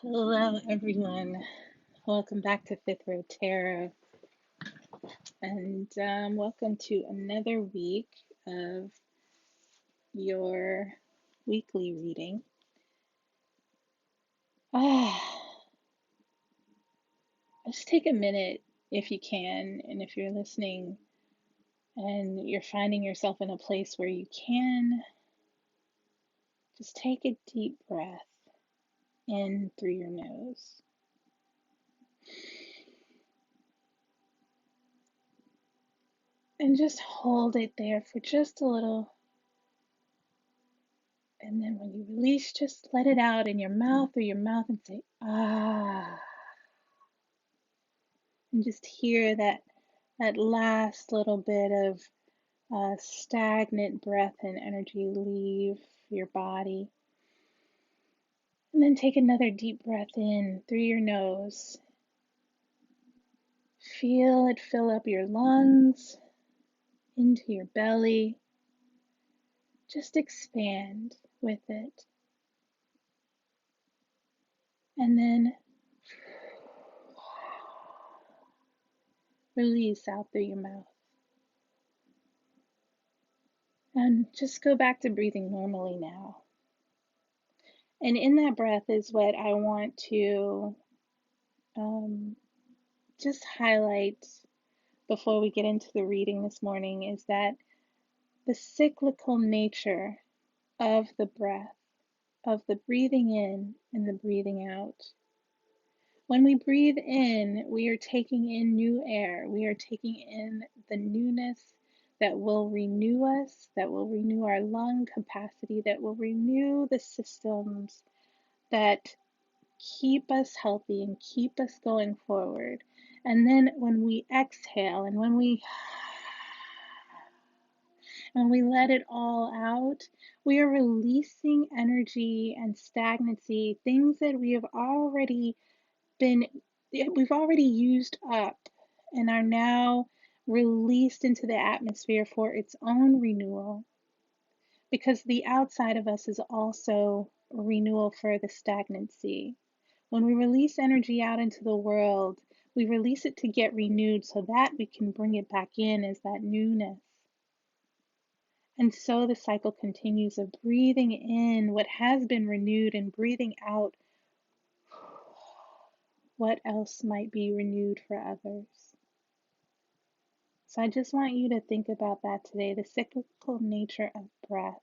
Hello, everyone. Welcome back to Fifth Row Tarot, and welcome to another week of your weekly reading. Just take a minute if you can, and if you're listening and you're finding yourself in a place where you can, just take a deep breath in through your nose. And just hold it there for just a little. And then when you release, just let it out in your mouth through your mouth and say, ah. And just hear that last little bit of stagnant breath and energy leave your body. And then take another deep breath in through your nose. Feel it fill up your lungs, into your belly. Just expand with it. And then release out through your mouth. And just go back to breathing normally now. And in that breath is what I want to just highlight before we get into the reading this morning, is that the cyclical nature of the breath, of the breathing in and the breathing out. When we breathe in, we are taking in new air. We are taking in the newness that will renew us, that will renew our lung capacity, that will renew the systems that keep us healthy and keep us going forward. And then when we exhale and when we let it all out, we are releasing energy and stagnancy, things that we've already used up and are now released into the atmosphere for its own renewal. Because the outside of us is also renewal for the stagnancy. When we release energy out into the world, we release it to get renewed so that we can bring it back in as that newness. And so the cycle continues of breathing in what has been renewed and breathing out what else might be renewed for others. So I just want you to think about that today, the cyclical nature of breath,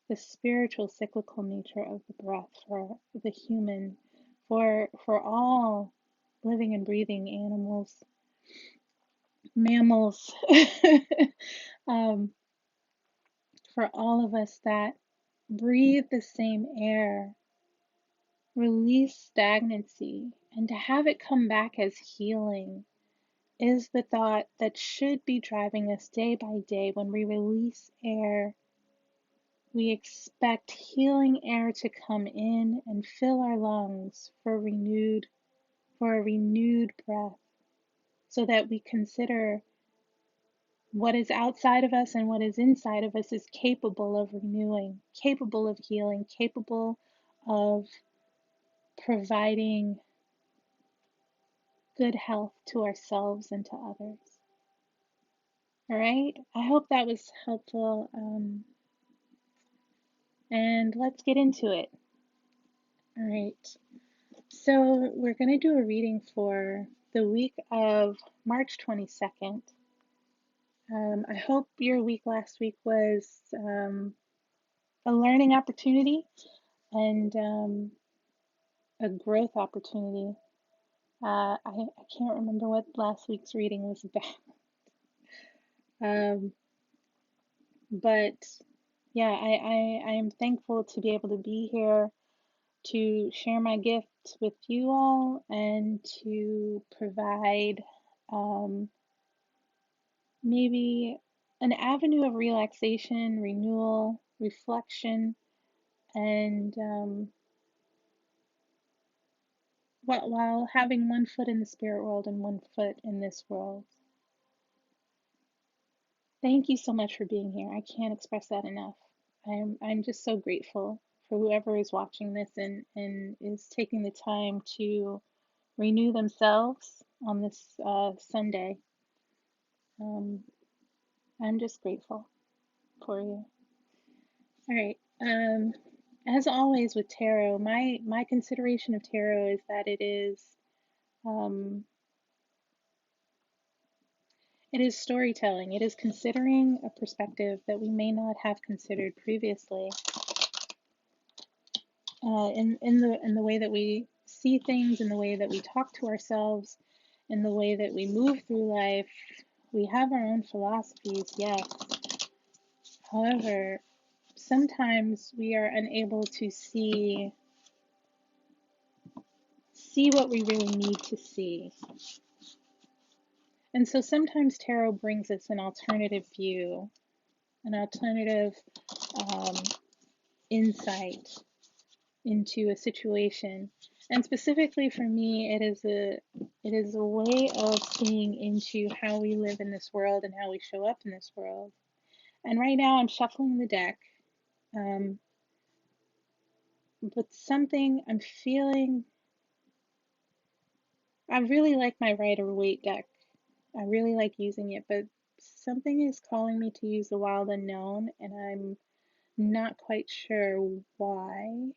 the spiritual cyclical nature of the breath for the human, for all living and breathing animals, mammals, for all of us that breathe the same air, release stagnancy, and to have it come back as healing is the thought that should be driving us day by day. When we release air, we expect healing air to come in and fill our lungs for a renewed breath, so that we consider what is outside of us and what is inside of us is capable of renewing, capable of healing, capable of providing good health to ourselves and to others. All right, I hope that was helpful. And let's get into it. All right, so we're going to do a reading for the week of March 22nd. I hope your week last week was a learning opportunity and a growth opportunity. I can't remember what last week's reading was about. But yeah, I am thankful to be able to be here to share my gift with you all and to provide maybe an avenue of relaxation, renewal, reflection, and while having one foot in the spirit world and one foot in this world. Thank you so much for being here. I can't express that enough. I'm just so grateful for whoever is watching this and is taking the time to renew themselves on this Sunday. Um, I'm just grateful for you. All right. As always with tarot, my consideration of tarot is that um, it is storytelling. It is considering a perspective that we may not have considered previously. In the way that we see things, in the way that we talk to ourselves, in the way that we move through life. We have our own philosophies, yes. However, sometimes we are unable to see what we really need to see. And so sometimes tarot brings us an alternative view, an alternative um, insight into a situation. And specifically for me, it is a way of seeing into how we live in this world and how we show up in this world. And right now I'm shuffling the deck. But something I'm feeling, I really like my Rider-Waite deck. I really like using it, but something is calling me to use the Wild Unknown, and I'm not quite sure why.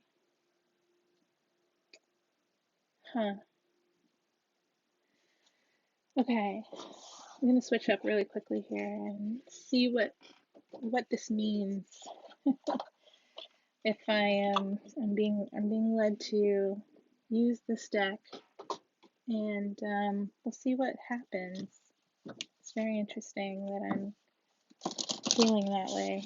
Huh. Okay. I'm gonna switch up really quickly here and see what this means. If I'm being led to use this deck, and we'll see what happens. It's very interesting that I'm feeling that way.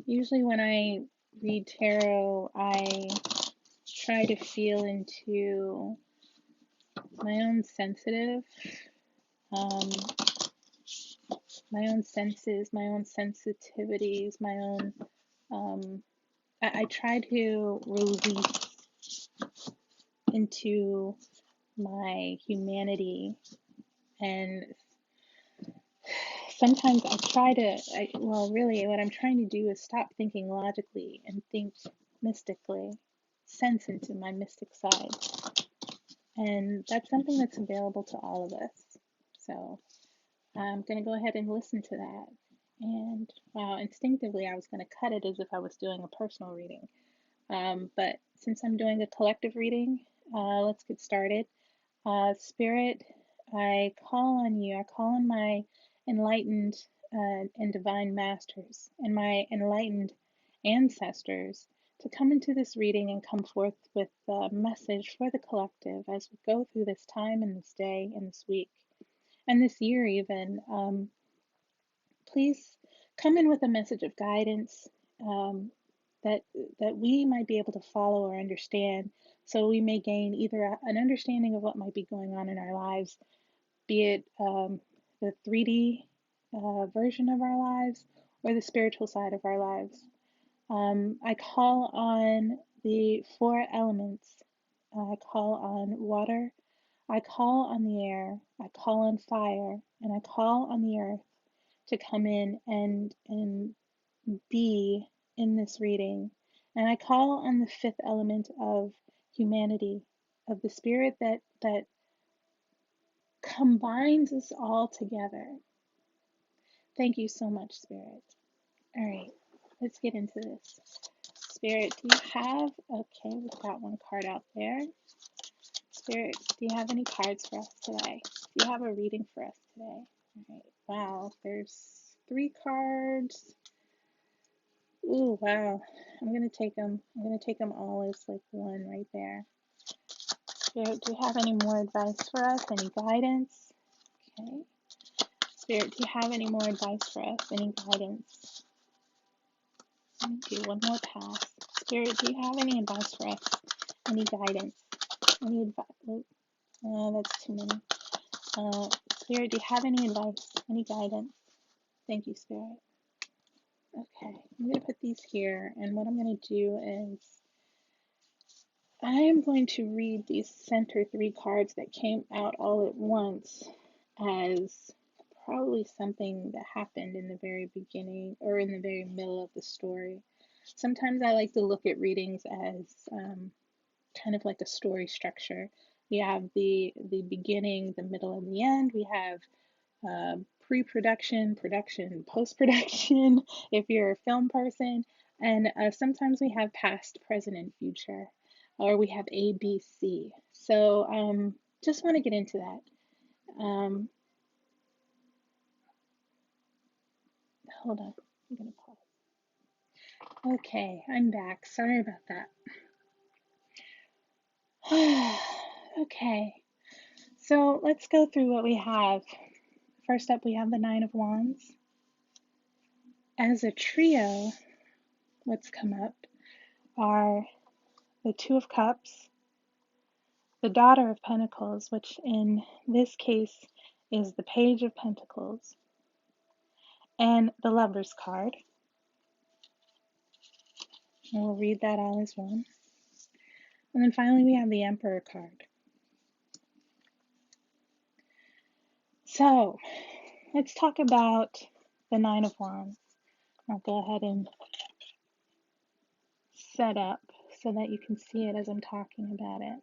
Usually when I read tarot, I try to feel into my own um, my own senses, my own sensitivities, my own, I try to release into my humanity, and sometimes really what I'm trying to do is stop thinking logically and think mystically, sense into my mystic side. And that's something that's available to all of us. So I'm going to go ahead and listen to that. And wow, instinctively, I was going to cut it as if I was doing a personal reading. But since I'm doing a collective reading, let's get started. Spirit, I call on you. I call on my enlightened and divine masters and my enlightened ancestors to come into this reading and come forth with a message for the collective as we go through this time and this day and this week and this year even. Please come in with a message of guidance um, that we might be able to follow or understand, so we may gain either an understanding of what might be going on in our lives, be it the 3D version of our lives or the spiritual side of our lives. I call on the four elements. I call on water. I call on the air. I call on fire. And I call on the earth to come in and be in this reading. And I call on the fifth element of humanity, of the spirit that combines us all together. Thank you so much, Spirit. All right, let's get into this. Spirit, do you have, okay, we've got one card out there. Spirit, do you have any cards for us today? Do you have a reading for us today? All right, wow, there's 3 cards. Ooh, wow. I'm gonna take them all as like one right there. Spirit, do you have any more advice for us? Any guidance? Okay. Spirit, do you have any more advice for us? Any guidance? Let me do one more pass. Spirit, do you have any advice for us? Any guidance? Any advice? Oh, that's too many. Spirit, do you have any advice? Any guidance? Thank you, Spirit. Okay, I'm going to put these here, and what I'm going to do is I am going to read these center 3 cards that came out all at once as probably something that happened in the very beginning or in the very middle of the story. Sometimes I like to look at readings as kind of like a story structure. We have the beginning, the middle, and the end. We have pre-production, production, post-production, if you're a film person, and sometimes we have past, present, and future, or we have A, B, C. So just want to get into that. Um, Hold on, I'm gonna pause. Okay, I'm back. Sorry about that. Okay, so let's go through what we have. First up, we have the Nine of Wands. As a trio, what's come up are the Two of Cups, the Daughter of Pentacles, which in this case is the Page of Pentacles, and the Lover's card. And we'll read that all as one. And then finally we have the Emperor card. So let's talk about the Nine of Wands. I'll go ahead and set up so that you can see it as I'm talking about it.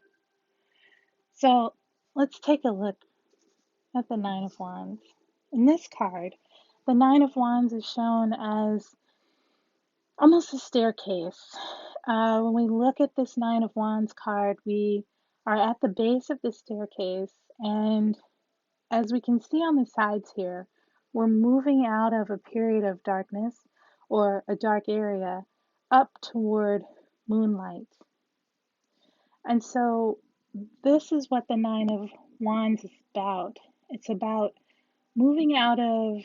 So let's take a look at the Nine of Wands. In this card, the Nine of Wands is shown as almost a staircase. When we look at this Nine of Wands card, we are at the base of the staircase, and as we can see on the sides here, we're moving out of a period of darkness or a dark area up toward moonlight. And so this is what the Nine of Wands is about. It's about moving out of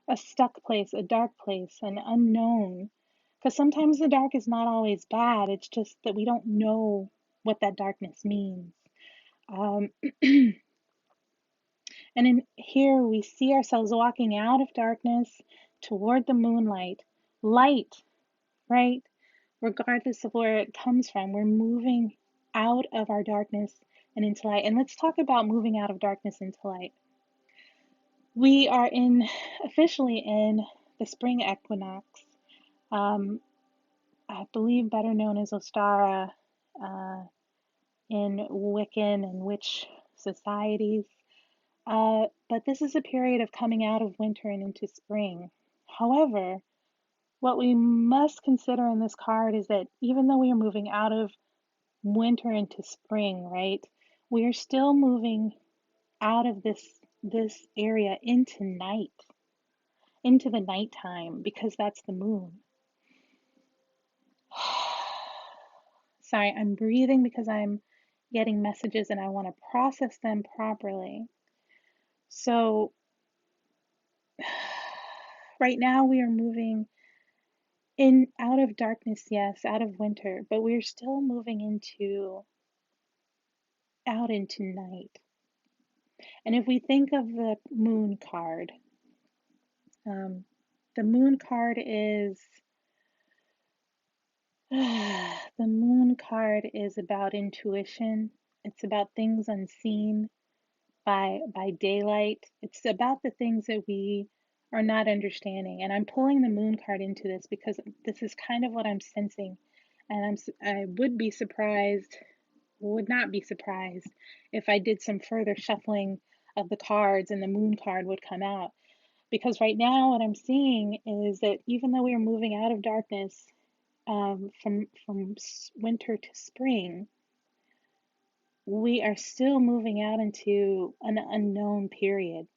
a stuck place, a dark place, an unknown. Because sometimes the dark is not always bad, it's just that we don't know what that darkness means. Um, And in here we see ourselves walking out of darkness toward the moonlight. Light, right? Regardless of where it comes from, we're moving out of our darkness and into light. And let's talk about moving out of darkness into light. We are officially in the spring equinox. I believe better known as Ostara in Wiccan and witch societies. But this is a period of coming out of winter and into spring. However, what we must consider in this card is that even though we are moving out of winter into spring, right, we are still moving out of this area into night, into the nighttime, because that's the moon. Sorry, I'm breathing because I'm getting messages and I want to process them properly. So right now we are moving in out of darkness, yes, out of winter, but we're still moving out into night. And if we think of the moon card, the moon card is the moon card is about intuition. It's about things unseen by daylight. It's about the things that we are not understanding. And I'm pulling the moon card into this because this is kind of what I'm sensing. And I would not be surprised if I did some further shuffling of the cards and the moon card would come out. Because right now what I'm seeing is that even though we are moving out of darkness from winter to spring, we are still moving out into an unknown period.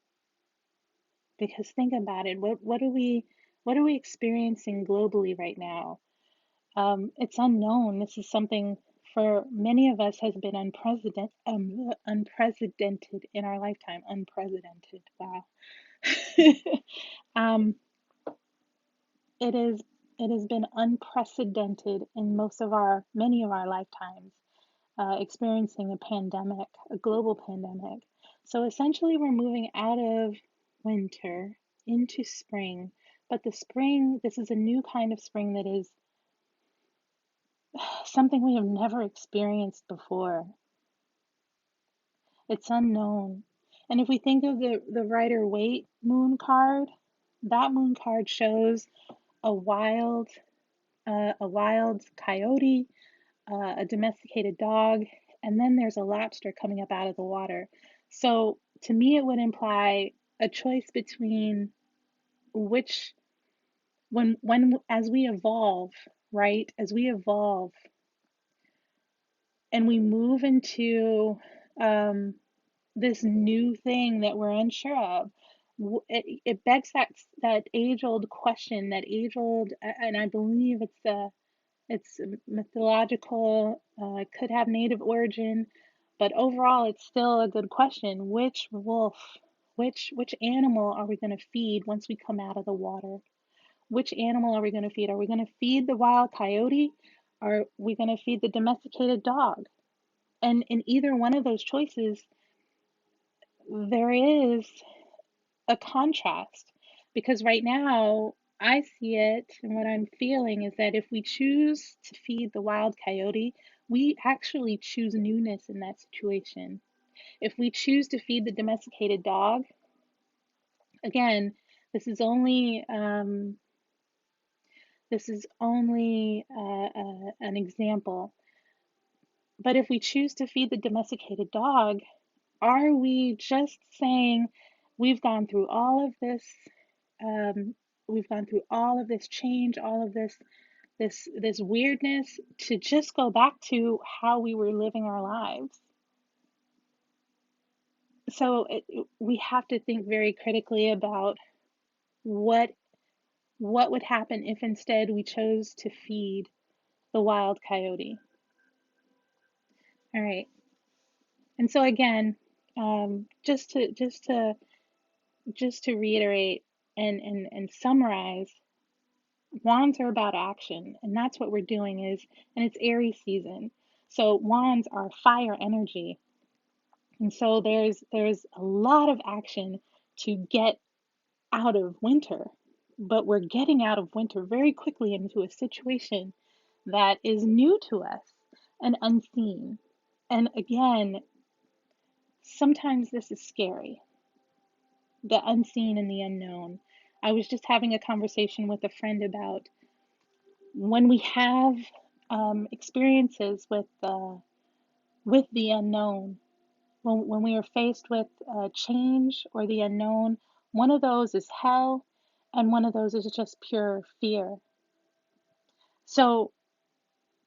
Because think about it, what are we experiencing globally right now? It's unknown. This is something for many of us has been unprecedented in our lifetime. Unprecedented. Wow. um, it has been unprecedented in many of our lifetimes, experiencing a pandemic, a global pandemic. So essentially, we're moving out of winter into spring. But the spring, this is a new kind of spring that is something we have never experienced before. It's unknown. And if we think of the Rider-Waite moon card, that moon card shows a wild a wild coyote, a domesticated dog, and then there's a lobster coming up out of the water. So to me, it would imply a choice between which, when as we evolve, right? As we evolve and we move into um, this new thing that we're unsure of, it begs that age-old question, that age-old, and I believe it's mythological, it could have native origin, but overall, it's still a good question. Which wolf, which animal are we going to feed once we come out of the water? Which animal are we going to feed? Are we going to feed the wild coyote? Are we going to feed the domesticated dog? And in either one of those choices, there is a contrast, because right now I see it, and what I'm feeling is that if we choose to feed the wild coyote, we actually choose newness in that situation. If we choose to feed the domesticated dog, again, this is only an example. But if we choose to feed the domesticated dog, are we just saying we've gone through all of this um, we've gone through all of this change, all of this weirdness, to just go back to how we were living our lives? So we have to think very critically about what what would happen if instead we chose to feed the wild coyote. All right. And so again, just to reiterate and summarize, wands are about action, and that's what we're doing is, and it's Aries season. So wands are fire energy. And so there's a lot of action to get out of winter, but we're getting out of winter very quickly into a situation that is new to us and unseen. And again, sometimes this is scary, the unseen and the unknown. I was just having a conversation with a friend about when we have experiences with the unknown, when we are faced with change or the unknown, one of those is hell, and one of those is just pure fear. So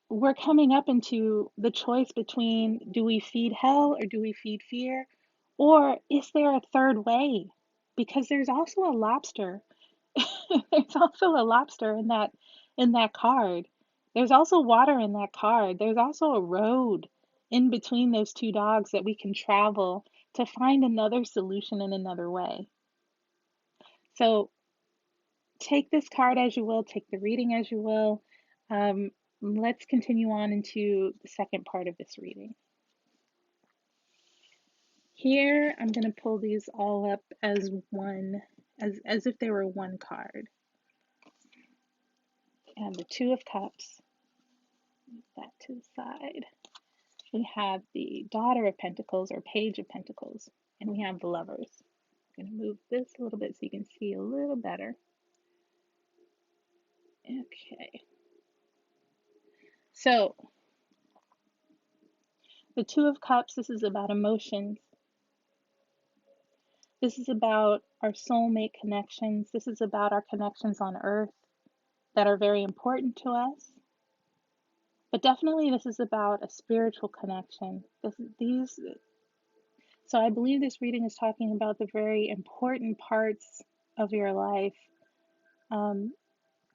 we're coming up into the choice between, do we feed hell or do we feed fear? Or is there a third way? Because there's also a lobster. There's also a lobster in that card. There's also water in that card. There's also a road in between those two dogs that we can travel to find another solution in another way. So take this card as you will, take the reading as you will. Let's continue on into the second part of this reading. Here, I'm going to pull these all up as one, as if they were one card. And the Two of Cups, move that to the side. We have the Daughter of Pentacles or Page of Pentacles, and we have the Lovers. I'm going to move this a little bit so you can see a little better. Okay. So, the Two of Cups, this is about emotions. This is about our soulmate connections. This is about our connections on earth that are very important to us. But definitely this is about a spiritual connection. So I believe this reading is talking about the very important parts of your life um,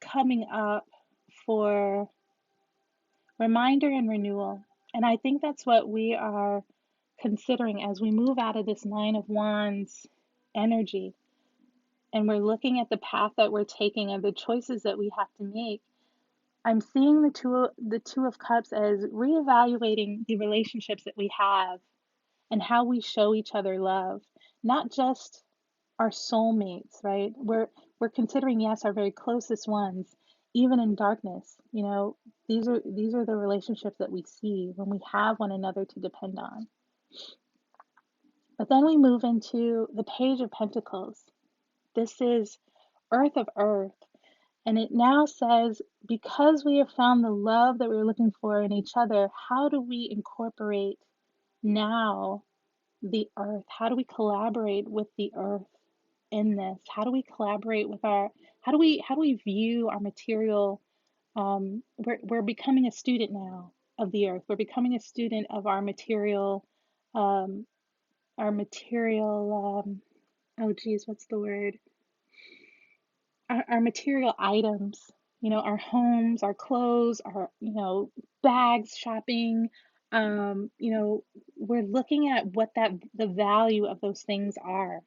coming up for reminder and renewal. And I think that's what we are considering as we move out of this Nine of Wands energy, and we're looking at the path that we're taking and the choices that we have to make. I'm seeing the two of Cups as reevaluating the relationships that we have and how we show each other love, not just our soulmates, right? We're considering, yes, our very closest ones, even in darkness. These are the relationships that we see when we have one another to depend on. But then we move into the Page of Pentacles. This is Earth of Earth. And it now says, because we have found the love that we're looking for in each other, how do we incorporate now the earth? How do we collaborate with the earth in this? How do we collaborate with how do we view our material? We're becoming a student now of the earth. We're becoming a student of um, our material, oh geez, what's the word? Our material items, our homes, our clothes, our, bags, shopping, we're looking at what the value of those things are.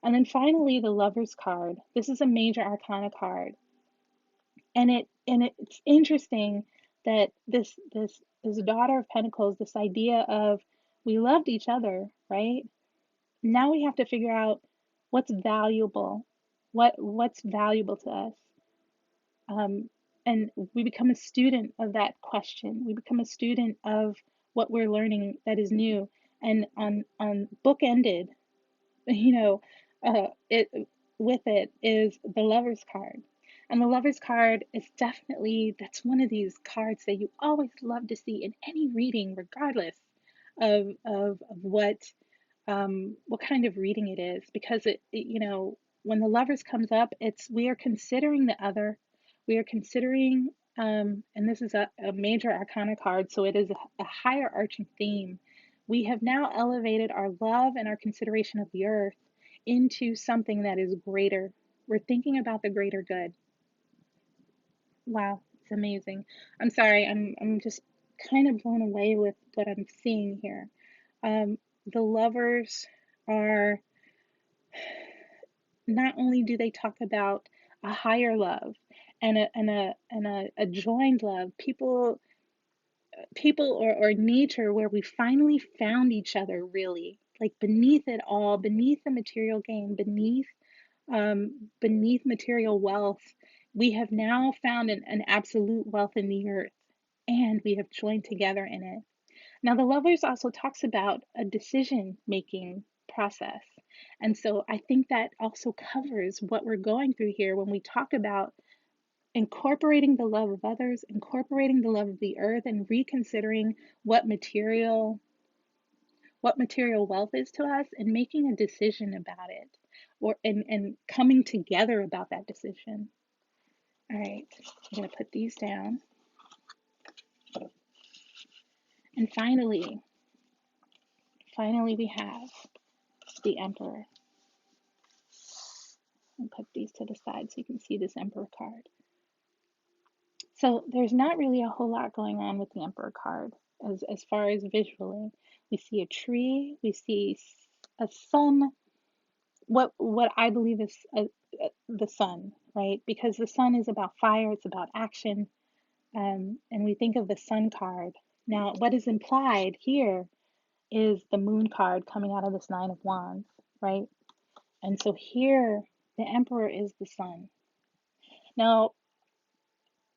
And then finally, the Lover's card. This is a major arcana card. And it's interesting that this Daughter of Pentacles, this idea of we loved each other, right? Now we have to figure out what's valuable, what's valuable to us. Um, and we become a student of that question. We become a student of what we're learning that is new. And on bookended, you know, it with it is the Lover's card. And the Lover's card is definitely, that's one of these cards that you always love to see in any reading, regardless of what kind of reading it is, because when the Lovers comes up, it's we are considering the other, we are considering, and this is a major arcana card, so it is a higher arching theme. We have now elevated our love and our consideration of the earth into something that is greater. We're thinking about the greater good. Wow, it's amazing. I'm sorry, I'm just kind of blown away with what I'm seeing here. The Lovers are, not only do they talk about a higher love and a joined love, people or nature, where we finally found each other, really, like beneath it all, beneath the material gain, beneath material wealth, we have now found an absolute wealth in the earth, and we have joined together in it. Now, the Lovers also talks about a decision making process. And so I think that also covers what we're going through here when we talk about incorporating the love of others, incorporating the love of the earth, and reconsidering what material wealth is to us, and making a decision about it, and coming together about that decision. All right, I'm going to put these down. And finally we have the Emperor. And put these to the side so you can see this Emperor card. So there's not really a whole lot going on with the Emperor card as far as visually. We see a tree, we see a sun, what I believe is the sun, right? Because the sun is about fire, it's about action, and we think of the sun card. Now, what is implied here is the moon card coming out of this Nine of Wands, right? And so here, the Emperor is the sun. Now,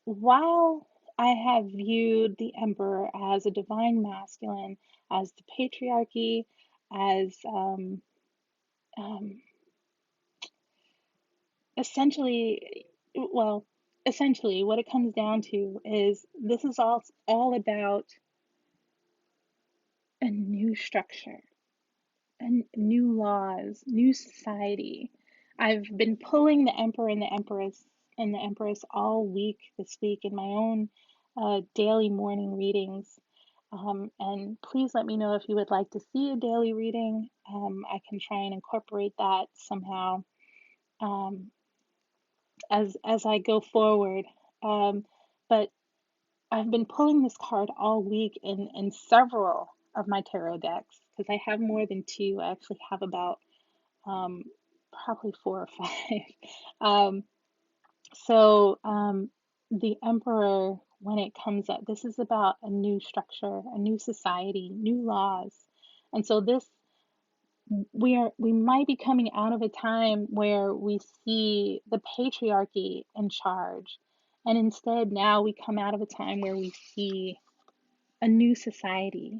while I have viewed the Emperor as a divine masculine, as the patriarchy, as um, essentially, well, essentially, what it comes down to is this is all about a new structure, and new laws, new society. I've been pulling the Emperor and the Empress all week this week in my own daily morning readings. And please let me know if you would like to see a daily reading. I can try and incorporate that somehow um, as I go forward. But I've been pulling this card all week in several of my tarot decks, because I have more than two. I actually have about um, probably four or five. Um, so the Emperor, when it comes up, this is about a new structure, a new society, new laws. And so we might be coming out of a time where we see the patriarchy in charge. And instead now we come out of a time where we see a new society.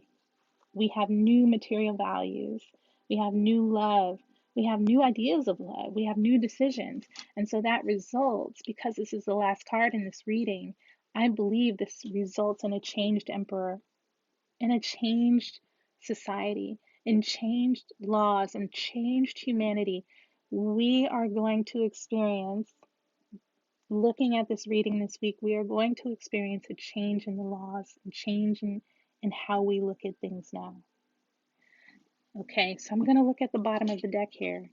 We have new material values. We have new love. We have new ideas of love. We have new decisions. And so that results, because this is the last card in this reading, I believe this results in a changed emperor, in a changed society, in changed laws, and changed humanity. We are going to experience, looking at this reading this week, we are going to experience a change in the laws, a change in how we look at things now. Okay, so I'm going to look at the bottom of the deck here.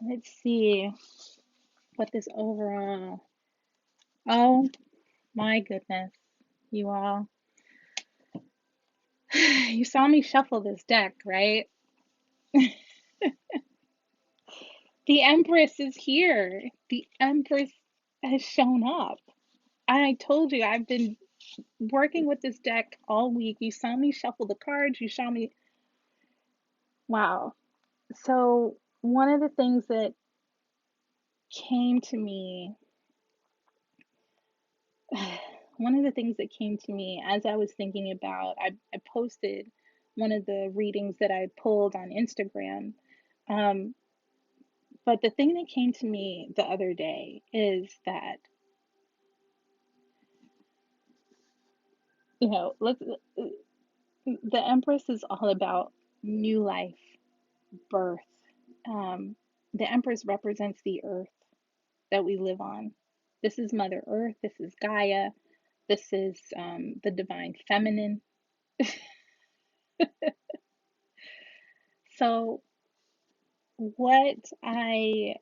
Let's see what this overall. Oh my goodness, you all. You saw me shuffle this deck, right? The Empress is here. The Empress has shown up. I told you I've been working with this deck all week. You saw me shuffle the cards. You saw me. Wow. So, one of the things that came to me, one of the things that came to me as I was thinking about, I posted one of the readings that I pulled on Instagram. But the thing that came to me the other day is that, the Empress is all about new life, birth. Um, the Empress represents the earth that we live on. This is Mother Earth. This is Gaia. This is the divine feminine. So, what I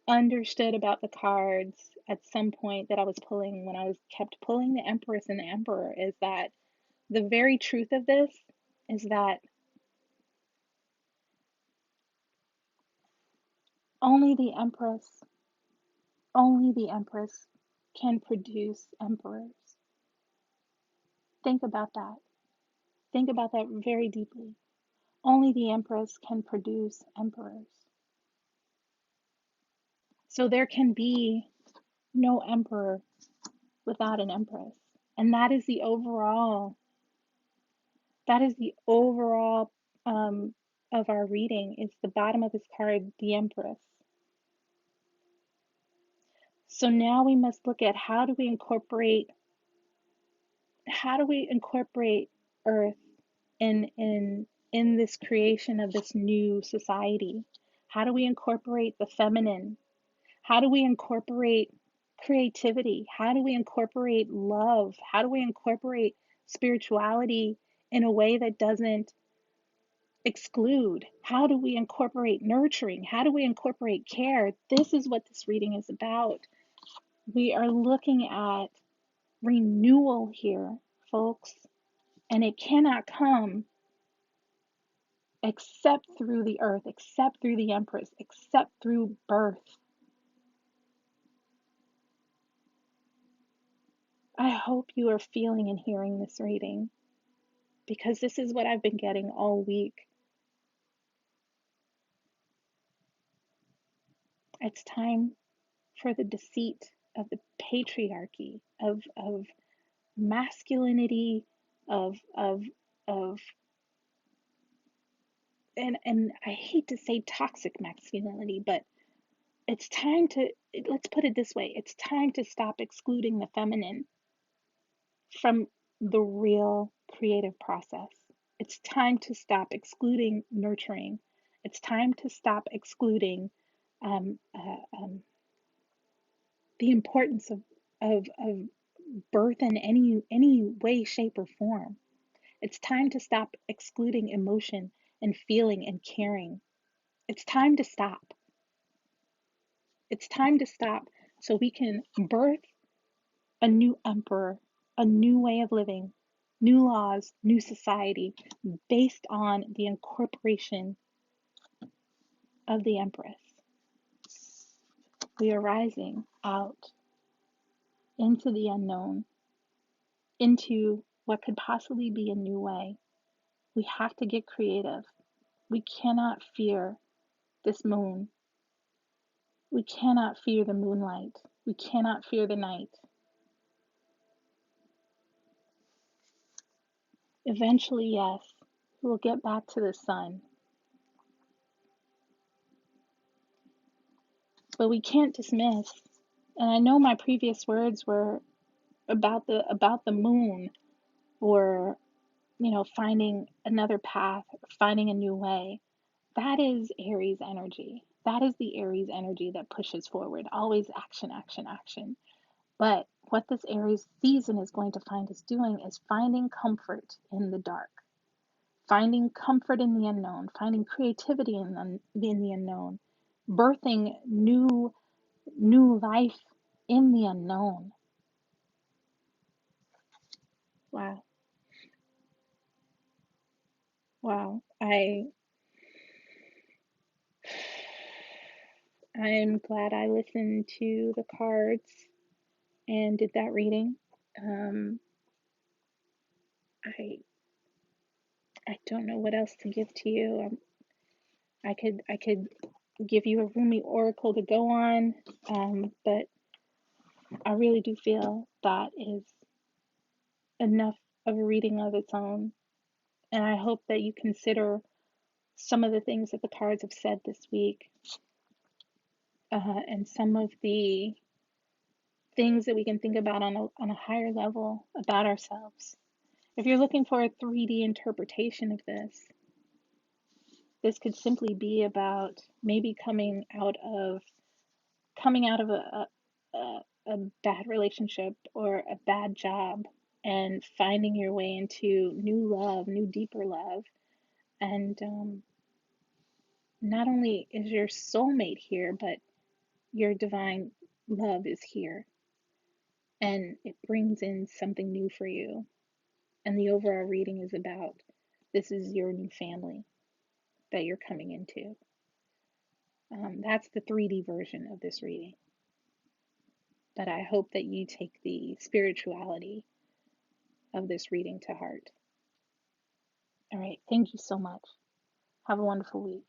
understood about the cards at some point that I was pulling, when I was kept pulling the Empress and the Emperor, is that the very truth of this is that only the Empress, only the Empress can produce emperors. Think about that. Think about that very deeply. Only the Empress can produce emperors. So there can be no emperor without an empress. And that is the overall of our reading. It's the bottom of this card, the Empress. So now we must look at how do we incorporate Earth in this creation of this new society? How do we incorporate the feminine? How do we incorporate creativity? How do we incorporate love? How do we incorporate spirituality in a way that doesn't exclude? How do we incorporate nurturing? How do we incorporate care? This is what this reading is about. We are looking at renewal here, folks, and it cannot come except through the earth, except through the Empress, except through birth. I hope you are feeling and hearing this reading, because this is what I've been getting all week. It's time for the deceit of the patriarchy, of masculinity, of and I hate to say toxic masculinity, but it's time to, let's put it this way, it's time to stop excluding the feminine from the real creative process. It's time to stop excluding nurturing. It's time to stop excluding um, uh, um, the importance of birth in any way, shape, or form. It's time to stop excluding emotion and feeling and caring. It's time to stop. It's time to stop so we can birth a new emperor, a new way of living, new laws, new society based on the incorporation of the Empress. We are rising out into the unknown, into what could possibly be a new way. We have to get creative. We cannot fear this moon. We cannot fear the moonlight. We cannot fear the night. Eventually, yes, We'll get back to the sun. But we can't dismiss, and I know my previous words were about the moon, or finding another path, finding a new way. That is Aries energy. That is the Aries energy that pushes forward, always action, action, action. But what this Aries season is going to find us doing is finding comfort in the dark, finding comfort in the unknown, finding creativity in the unknown, birthing new life in the unknown. Wow. Wow. I'm glad I listened to the cards and did that reading. Um, I I don't know what else to give to you. I could give you a Rumi oracle to go on, but I really do feel that is enough of a reading of its own. And I hope that you consider some of the things that the cards have said this week, and some of the things that we can think about on a higher level about ourselves. If you're looking for a 3D interpretation of this could simply be about maybe coming out of a bad relationship or a bad job, and finding your way into new love, new deeper love. And not only is your soulmate here, but your divine love is here, and it brings in something new for you. And the overall reading is about, this is your new family that you're coming into. That's the 3D version of this reading. But I hope that you take the spirituality of this reading to heart. All right. Thank you so much. Have a wonderful week.